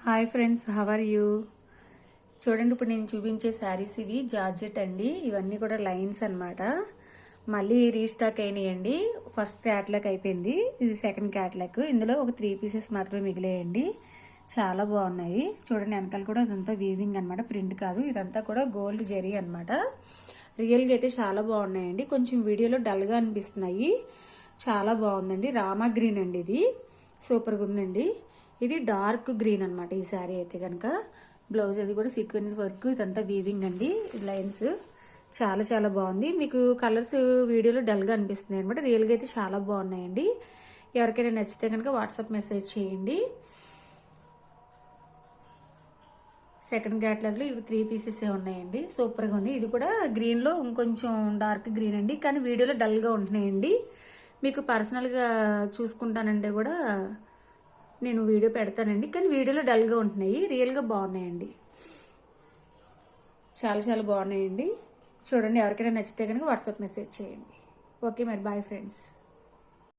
Hi friends, how are you? చూడండి, ఇప్పుడు నేను చూపించే శారీస్ ఇవి జార్జెట్ అండి. ఇవన్నీ కూడా లైన్స్ అన్నమాట. మళ్ళీ రీస్టాక్ అయినాయండి. ఫస్ట్ క్యాట్లాగ్ అయిపోయింది, ఇది సెకండ్ క్యాట్లాగ్. ఇందులో ఒక 3 పీసెస్ మాత్రమే మిగిలాయండి. చాలా బాగున్నాయి. చూడండి, వెనకాల కూడా ఇదంతా వీవింగ్ అనమాట, ప్రింట్ కాదు. ఇదంతా కూడా గోల్డ్ జెరీ అనమాట. రియల్గా అయితే చాలా బాగున్నాయండి. కొంచెం వీడియోలో డల్గా అనిపిస్తున్నాయి. చాలా బాగుందండి. రామా గ్రీన్ అండి, ఇది సూపర్గా ఉందండి. ఇది డార్క్ గ్రీన్ అనమాట ఈ శారీ అయితే కనుక. బ్లౌజ్ అది కూడా సీక్వెన్స్ వర్క్, ఇదంతా వీవింగ్ అండి, లైన్స్. చాలా చాలా బాగుంది. మీకు కలర్స్ వీడియోలో డల్గా అనిపిస్తున్నాయి అనమాట, రియల్గా అయితే చాలా బాగున్నాయండి. ఎవరికైనా నచ్చితే కనుక వాట్సాప్ మెసేజ్ చేయండి. సెకండ్ క్యాటలాగ్లో ఇవి 3 పీసెస్ ఉన్నాయండి. సూపర్గా ఉంది. ఇది కూడా గ్రీన్లో ఇంకొంచెం డార్క్ గ్రీన్ అండి, కానీ వీడియోలో డల్గా ఉంటున్నాయండి. మీకు పర్సనల్గా చూసుకుంటానంటే కూడా నేను వీడియో పెడతానండి, కానీ వీడియోలో డల్గా ఉంటున్నాయి. రియల్గా బాగున్నాయండి, చాలా చాలా బాగున్నాయండి. చూడండి, ఎవరికైనా నచ్చితే కనుక వాట్సాప్ మెసేజ్ చేయండి. ఓకే మరి, బాయ్ ఫ్రెండ్స్.